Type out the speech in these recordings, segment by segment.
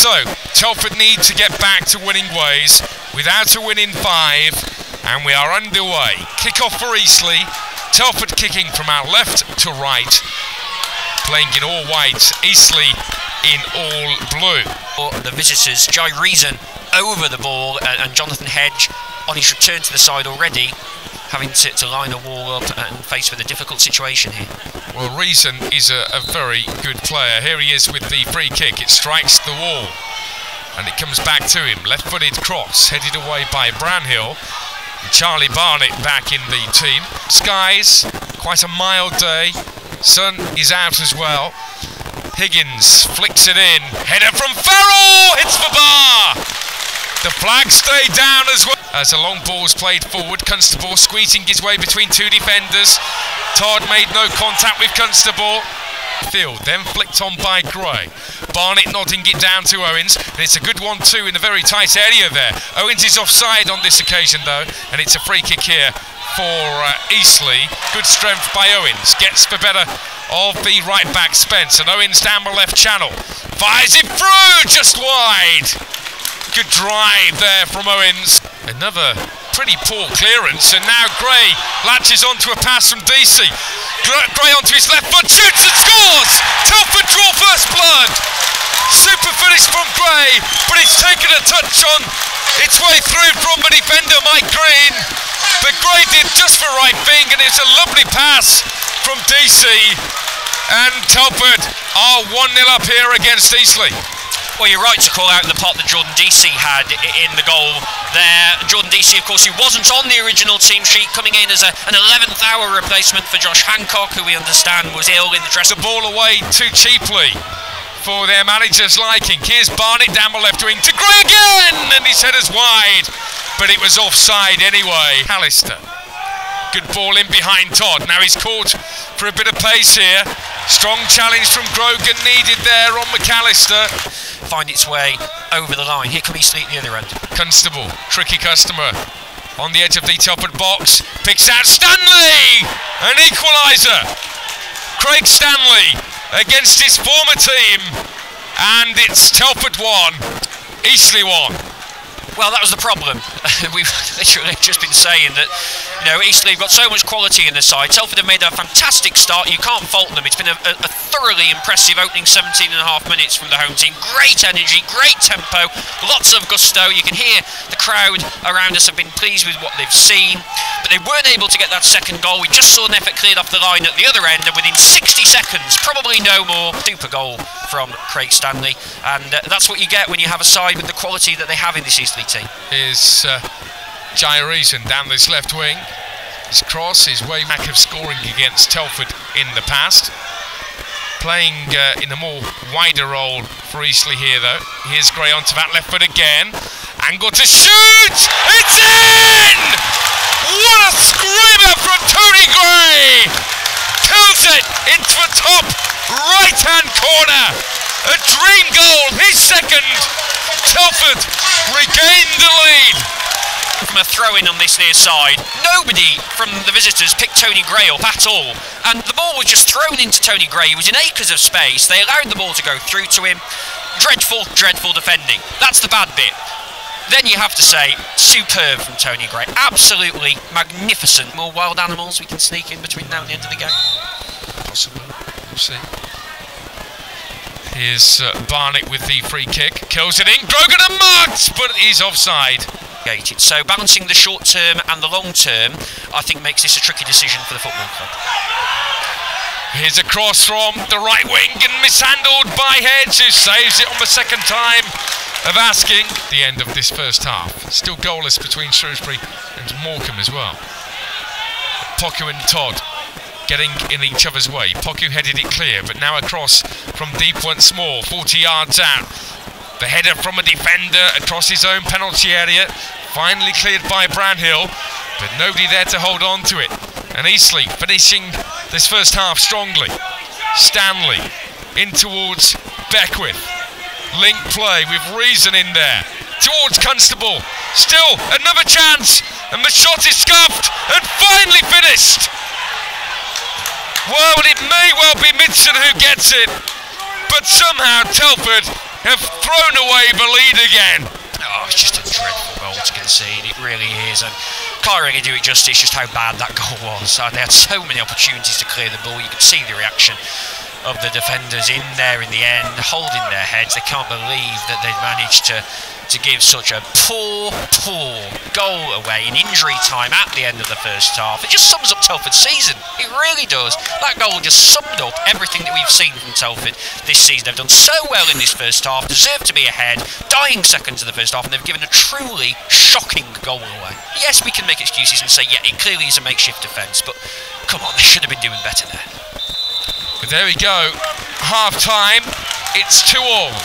So, Telford need to get back to winning ways without a win in 5, and we are underway. Kick-off for Eastliegh. Telford kicking from our left to right, playing in all white, Eastliegh in all blue. For the visitors, Jai Reason over the ball, and Jonathan Hedge on his return to the side already, having to line a wall up and faced with a difficult situation here. Well, Reason is a very good player. Here he is with the free kick. It strikes the wall and it comes back to him. Left-footed cross headed away by Brownhill. Charlie Barnett back in the team. Skies, quite a mild day. Sun is out as well. Higgins flicks it in. Header from Farrell! Hits the bar! The flag stayed down as well. As a long ball's played forward, Constable squeezing his way between two defenders. Todd made no contact with Constable. Field, then flicked on by Gray. Barnett nodding it down to Owens, and it's a good 1-2 in a very tight area there. Owens is offside on this occasion though, and it's a free kick here for Eastliegh. Good strength by Owens, gets the better of the right back Spence, and Owens down the left channel. Fires it through, just wide. Good drive there from Owens. Another pretty poor clearance, and now Gray latches onto a pass from DC. Gray onto his left foot, shoots and scores! Telford draw first blood! Super finish from Gray, but it's taken a touch on its way through from the defender, Mike Green. But Gray did just the right thing, and it's a lovely pass from DC. And Telford are 1-0 up here against Eastliegh. Well, you're right to call out the part that Jordan Deasy had in the goal there. Jordan Deasy, of course, who wasn't on the original team sheet, coming in as an 11th hour replacement for Josh Hancock, who we understand was ill in the dressing room. The ball away too cheaply for their manager's liking. Here's Barnett down the left wing to Gray again, and his header's wide, but it was offside anyway. Callister. Good ball in behind Todd. Now he's caught for a bit of pace here. Strong challenge from Grogan needed there on McAllister. Find its way over the line. Here can Eastliegh at the other end. Constable, tricky customer, on the edge of the Telford box, picks out Stanley! An equaliser! Craig Stanley against his former team, and it's Telford 1, Eastliegh 1. Well, that was the problem. We've literally just been saying that, you know, Eastliegh have got so much quality in the side. Telford have made a fantastic start. You can't fault them. It's been a thoroughly impressive opening 17 and a half minutes from the home team. Great energy, great tempo, lots of gusto. You can hear the crowd around us have been pleased with what they've seen, but they weren't able to get that second goal. We just saw an effort cleared off the line at the other end, and within 60 seconds, probably no more, super goal from Craig Stanley. And that's what you get when you have a side with the quality that they have in this Eastliegh team. Is Jai Reason down this left wing. His cross, his way back of scoring against Telford in the past. Playing in a more wider role for Eastliegh here though. Here's Gray onto that left foot again. Angle to shoot! It's in! What a screamer from Tony Gray! Kills it into the top right-hand corner. A dream goal, his second. Telford regained the lead. From a throw-in on this near side, nobody from the visitors picked Tony Gray up at all, and the ball was just thrown into Tony Gray. He was in acres of space. They allowed the ball to go through to him. Dreadful, dreadful defending. That's the bad bit. Then you have to say, superb from Tony Gray. Absolutely magnificent. More wild animals we can sneak in between now and the end of the game. Possibly. We'll see. Here's Barnett with the free kick. Kills it in. Grogan and marked, but he's offside. So balancing the short term and the long term, I think makes this a tricky decision for the football club. Here's a cross from the right wing and mishandled by Hedge, who saves it on the second time of asking. The end of this first half. Still goalless between Shrewsbury and Morecambe as well. Poku and Todd getting in each other's way. Poku headed it clear, but now a cross from deep once more, 40 yards out. The header from a defender across his own penalty area, finally cleared by Brownhill, but nobody there to hold on to it. And Eastliegh finishing this first half strongly. Stanley in towards Beckwith. Link play with Reason in there. Towards Constable. Still another chance, and the shot is scuffed and finally finished. Well, it may well be Midson who gets it, but somehow Telford have thrown away the lead again. Oh, it's just a dreadful goal to concede, it really is, and can't really do it justice just how bad that goal was. They had so many opportunities to clear the ball. You could see the reaction of the defenders in there in the end, holding their heads. They can't believe that they'd managed to give such a poor goal away in injury time at the end of the first half. It just sums up Telford's season. It really does. That goal just summed up everything that we've seen from Telford this season. They've done so well in this first half, deserved to be ahead, dying seconds of the first half, and they've given a truly shocking goal away. Yes, we can make excuses and say, yeah, it clearly is a makeshift defence, but come on, they should have been doing better there. But there we go. Half time. It's 2-all.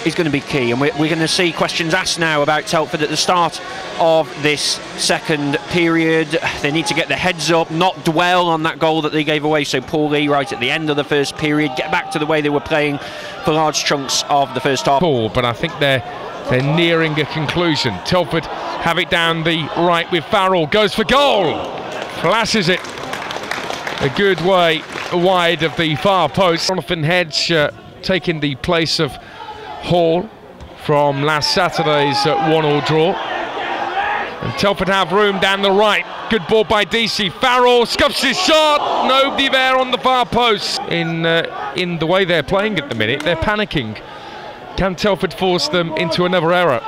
Is going to be key, and we're going to see questions asked now about Telford at the start of this second period. They need to get their heads up, not dwell on that goal that they gave away so poorly right at the end of the first period, get back to the way they were playing for large chunks of the first half. But I think they're nearing a conclusion. Telford have it down the right with Farrell, goes for goal, flashes it a good way wide of the far post. Jonathan Hedge taking the place of Hall from last Saturday's 1-all draw. And Telford have room down the right. Good ball by DC. Farrell scuffs his shot. Nobody there on the far post. In the way they're playing at the minute, they're panicking. Can Telford force them into another error?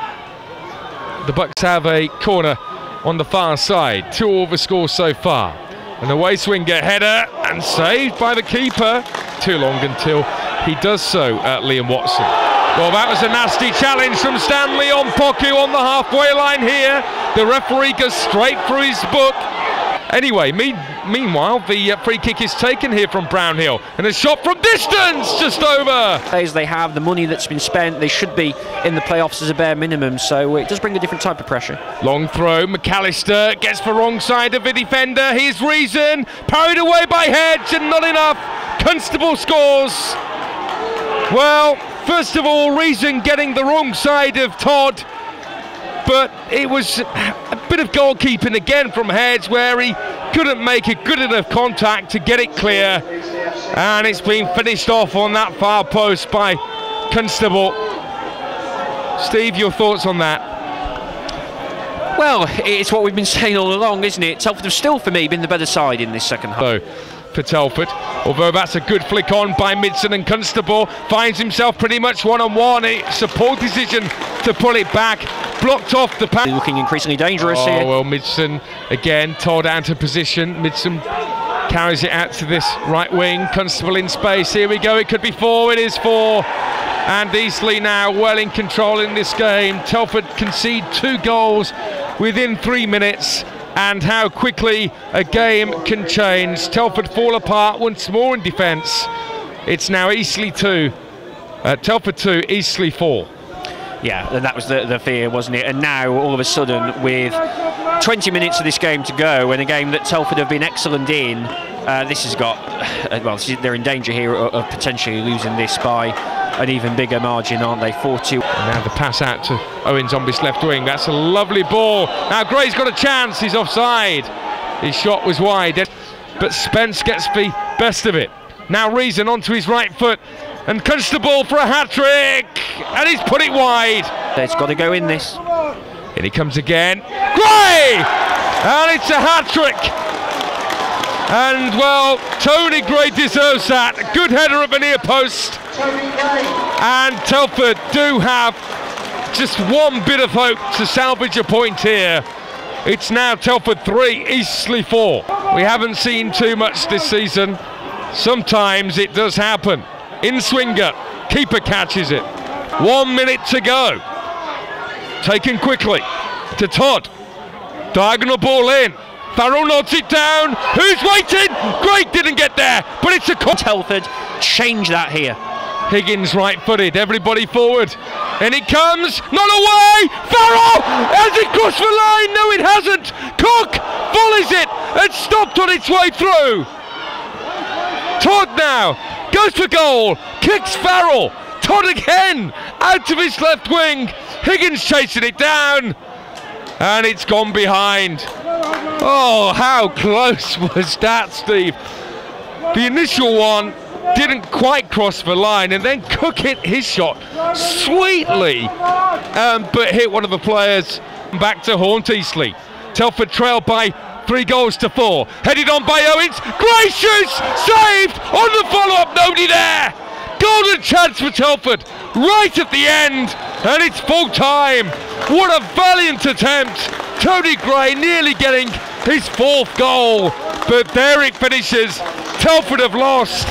The Bucks have a corner on the far side. 2-all the score so far. An away swinger header and saved by the keeper. Too long until he does so, Liam Watson. Well, that was a nasty challenge from Stanley on Poku on the halfway line here. The referee goes straight through his book. Anyway, meanwhile, the free kick is taken here from Brownhill, and a shot from distance, just over. As they have the money that's been spent, they should be in the playoffs as a bare minimum, so it does bring a different type of pressure. Long throw, McAllister gets the wrong side of the defender. Here's Reason, parried away by Hedge, and not enough. Constable scores. Well, first of all, Reason getting the wrong side of Todd, but it was a bit of goalkeeping again from Hedge, where he couldn't make a good enough contact to get it clear, and it's been finished off on that far post by Constable. Steve, your thoughts on that? Well, it's what we've been saying all along, isn't it? Telford have still, for me, been the better side in this second half. So, for Telford, although that's a good flick on by Midson, and Constable finds himself pretty much one-on-one. It's a poor decision to pull it back, blocked off the pass. Looking increasingly dangerous here. Oh, well, Midson again, Todd out of position. Midson carries it out to this right wing. Constable in space. Here we go. It could be 4. It is 4. And Eastliegh now well in control in this game. Telford concede 2 goals within 3 minutes. And how quickly a game can change. Telford fall apart once more in defence. It's now Eastliegh 2, Telford 2, Eastliegh 4. Yeah, that was the fear, wasn't it? And now, all of a sudden, with 20 minutes of this game to go, and a game that Telford have been excellent in, this has got, well, they're in danger here of potentially losing this by an even bigger margin, aren't they? 4-2. And now the pass out to Owens on this left wing. That's a lovely ball. Now Gray's got a chance. He's offside. His shot was wide, but Spence gets the best of it. Now Reason onto his right foot, and Constable for a hat-trick, and he's put it wide. It's got to go in this. In he comes again. Gray! And it's a hat-trick. And, well, Tony Gray deserves that. A good header at the near post. And Telford do have just one bit of hope to salvage a point here. It's now Telford 3, Eastliegh 4. We haven't seen too much this season. Sometimes it does happen. In swinger, keeper catches it. 1 minute to go. Taken quickly to Todd. Diagonal ball in. Farrell nods it down. Who's waiting? Great, didn't get there, but it's a Telford change that here. Higgins right-footed, everybody forward. And it comes, not away! Farrell! Has it crossed the line? No, it hasn't! Cook volleys it and stopped on its way through. Todd now goes for goal, kicks Farrell. Todd again, out of his left wing. Higgins chasing it down, and it's gone behind. Oh, how close was that, Steve? The initial one didn't quite cross the line, and then Cook hit his shot sweetly, but hit one of the players. Back to haunt Eastliegh. Telford trailed by 3-4. Headed on by Owens. Gracious! Saved! On the follow-up, nobody there! Golden chance for Telford right at the end, and it's full time. What a valiant attempt. Tony Gray nearly getting his 4th goal, but there it finishes. Telford have lost.